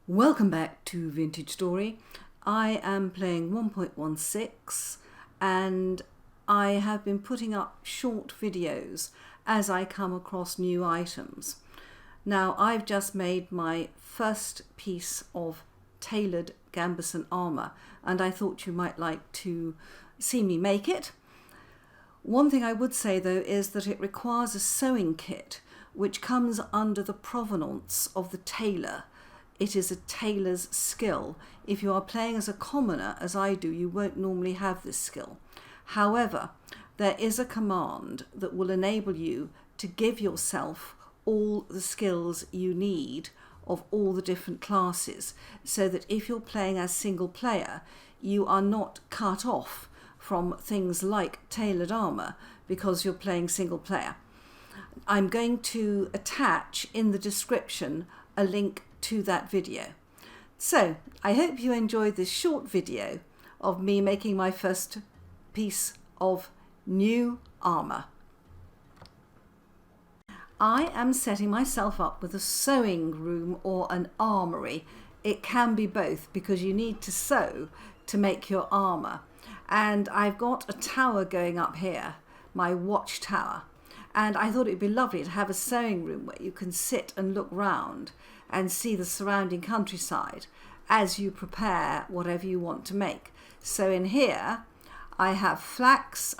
Welcome back to Vintage Story. I am playing 1.16 and I have been putting up short videos as I come across new items. Now I've just made my first piece of tailored gambeson armour and I thought you might like to see me make it. One thing I would say though is that it requires a sewing kit which comes under the provenance of the tailor. It is a tailor's skill. If you are playing as a commoner, as I do, you won't normally have this skill. However, there is a command that will enable you to give yourself all the skills you need of all the different classes, so that if you're playing as single player, you are not cut off from things like tailored armour because you're playing single player. I'm going to attach in the description a link to that video. So I hope you enjoyed this short video of me making my first piece of new armour. I am setting myself up with a sewing room or an armoury. It can be both because you need to sew to make your armour. And I've got a tower going up here, my watchtower. And I thought it'd be lovely to have a sewing room where you can sit and look round and see the surrounding countryside as you prepare whatever you want to make. So in here I have flax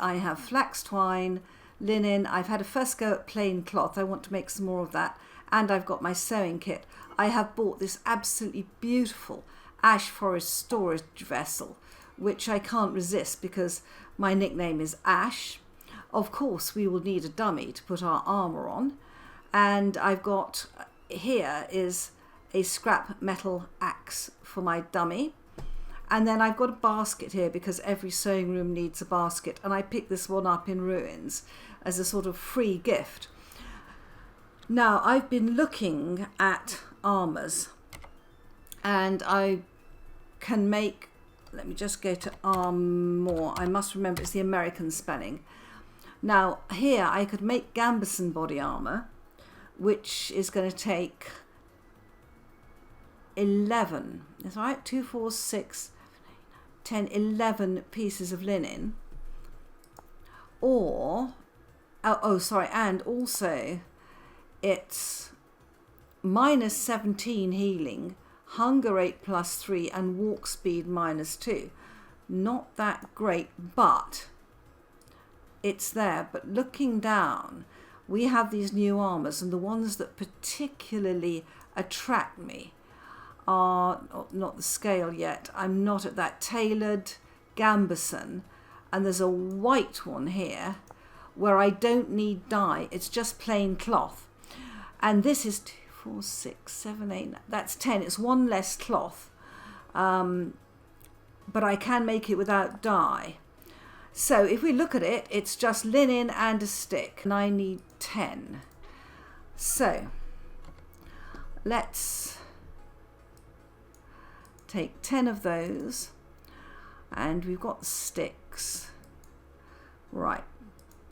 twine, linen. I've had a first go at plain cloth. I want to make some more of that, and I've got my sewing kit. I have bought this absolutely beautiful ash forest storage vessel, which I can't resist because my nickname is Ash. Of course we will need a dummy to put our armour on, and I've got here is a scrap metal axe for my dummy, and then I've got a basket here because every sewing room needs a basket, and I picked this one up in Ruins as a sort of free gift. Now I've been looking at armours and I can make, let me just go to armour, I must remember it's the American spelling. Now here I could make gambeson body armour, which is going to take 11, that's right, 2, 4, 6, 10, 11 pieces of linen, or, and also it's -17 healing, hunger 8 + 3, and walk speed -2. Not that great, but it's there. But looking down, we have these new armours, and the ones that particularly attract me are not the scale yet. I'm not at that tailored gambeson, and there's a white one here where I don't need dye. It's just plain cloth, and this is 2, 4, 6, 7, 8. That's 10. It's one less cloth, but I can make it without dye. So if we look at it, it's just linen and a stick, and I need 10. So let's take 10 of those, and we've got the sticks. Right,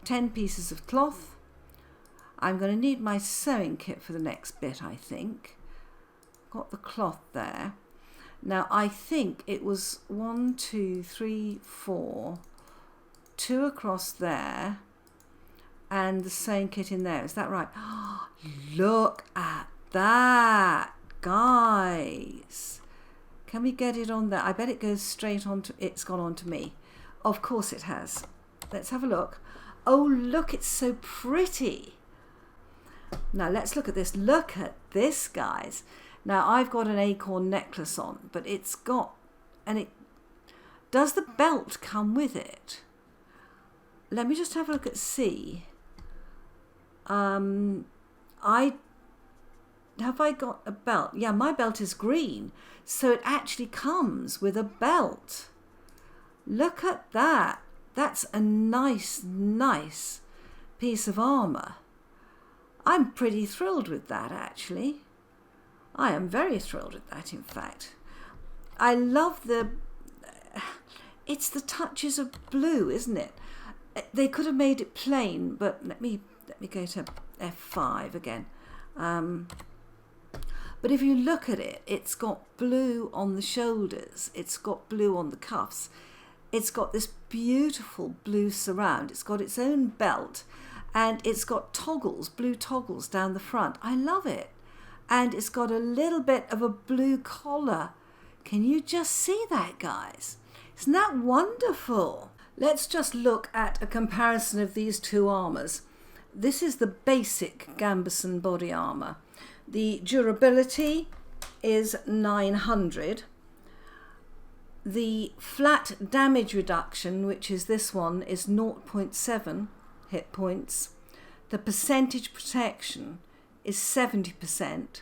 10 pieces of cloth. I'm going to need my sewing kit for the next bit, I think. Got the cloth there. Now I think it was 1, 2, 3, 4, 2 across there, and the sewing kit in there. Is that right? Oh, look at that, guys. Can we get it on there? I bet it goes straight on to, it's gone on to me. Of course it has. Let's have a look. Oh, look, it's so pretty. Now let's look at this. Look at this, guys. Now I've got an acorn necklace on, but it's got, and it, does the belt come with it? Let me just have a look at C. Have I got a belt? Yeah, my belt is green, so it actually comes with a belt. Look at that. That's a nice piece of armour. I'm pretty thrilled with that, actually. I am very thrilled with that, in fact. I love it's the touches of blue, isn't it? They could have made it plain, but let me go to F5 again. But if you look at it, it's got blue on the shoulders, it's got blue on the cuffs, it's got this beautiful blue surround, it's got its own belt, and it's got toggles, blue toggles down the front. I love it. And it's got a little bit of a blue collar. Can you just see that, guys? Isn't that wonderful? Let's just look at a comparison of these two armours. This is the basic Gambeson body armour. The durability is 900. The flat damage reduction, which is this one, is 0.7 hit points. The percentage protection is 70%.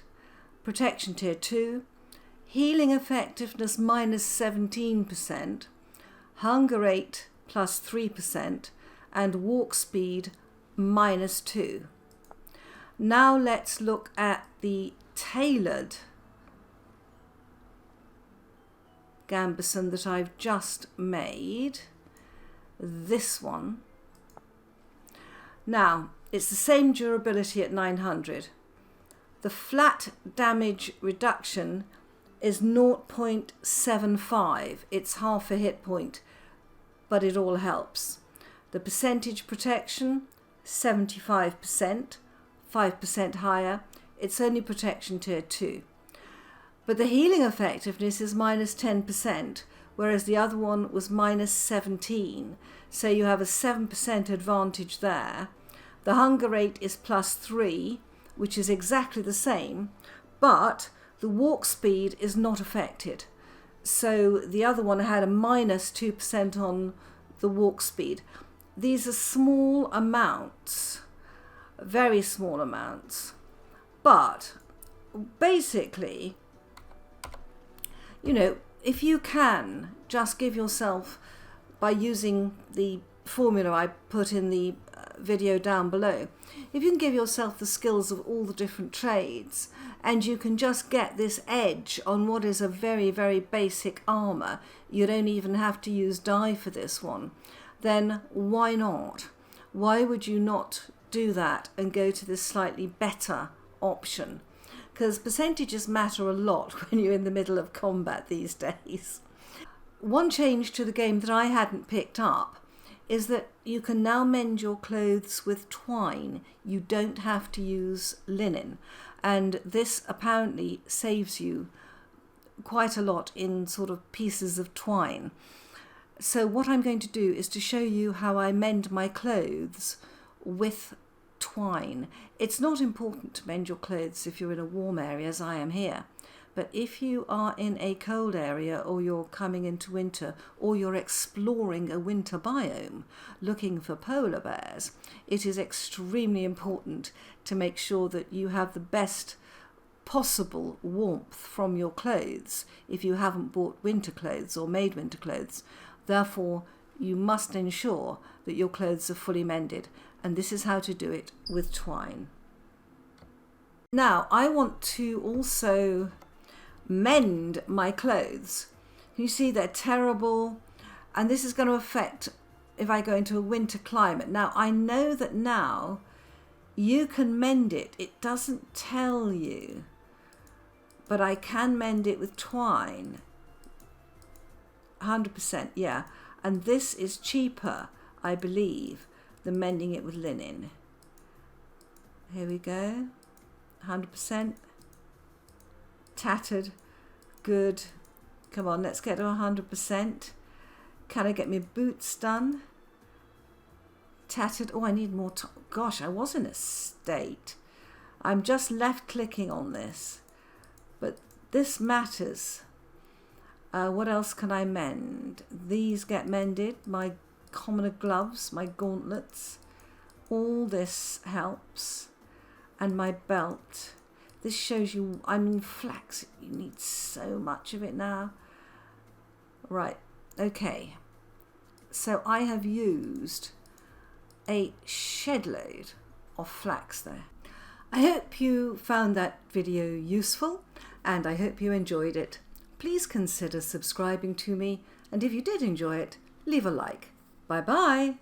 Protection tier 2. Healing effectiveness minus 17%. Hunger rate plus 3%. And walk speed minus 2. Now let's look at the tailored Gambeson that I've just made. This one. Now, it's the same durability at 900. The flat damage reduction is 0.75. It's half a hit point, but it all helps. The percentage protection, 75%, 5% higher. It's only protection tier 2. But the healing effectiveness is minus 10%, whereas the other one was minus 17. So you have a 7% advantage there. The hunger rate is plus 3, which is exactly the same, but the walk speed is not affected. So the other one had a minus 2% on the walk speed. These are small amounts, very small amounts, but basically, you know, if you can just give yourself, by using the formula I put in the video down below, if you can give yourself the skills of all the different trades, and you can just get this edge on what is a very, very basic armour, you don't even have to use dye for this one, then why not? Why would you not do that and go to this slightly better option? Because percentages matter a lot when you're in the middle of combat these days. One change to the game that I hadn't picked up is that you can now mend your clothes with twine. You don't have to use linen. And this apparently saves you quite a lot in sort of pieces of twine. So what I'm going to do is to show you how I mend my clothes with twine. It's not important to mend your clothes if you're in a warm area, as I am here. But if you are in a cold area, or you're coming into winter, or you're exploring a winter biome looking for polar bears, it is extremely important to make sure that you have the best possible warmth from your clothes if you haven't bought winter clothes or made winter clothes. Therefore, you must ensure that your clothes are fully mended, and this is how to do it with twine. Now, I want to also mend my clothes. You see they're terrible, and this is going to affect if I go into a winter climate. Now, I know that now you can mend it. It doesn't tell you, but I can mend it with twine. 100%, yeah. And this is cheaper, I believe, than mending it with linen. Here we go. 100%. Tattered. Good. Come on, let's get to 100%. Can I get my boots done? Tattered. Oh, I need more. Gosh, I was in a state. I'm just left clicking on this. But this matters. What else can I mend? These get mended. My commoner gloves, my gauntlets. All this helps. And my belt. This shows you I'm in flax. You need so much of it now. Right, okay. So I have used a shed load of flax there. I hope you found that video useful, and I hope you enjoyed it. Please consider subscribing to me, and if you did enjoy it, leave a like. Bye bye.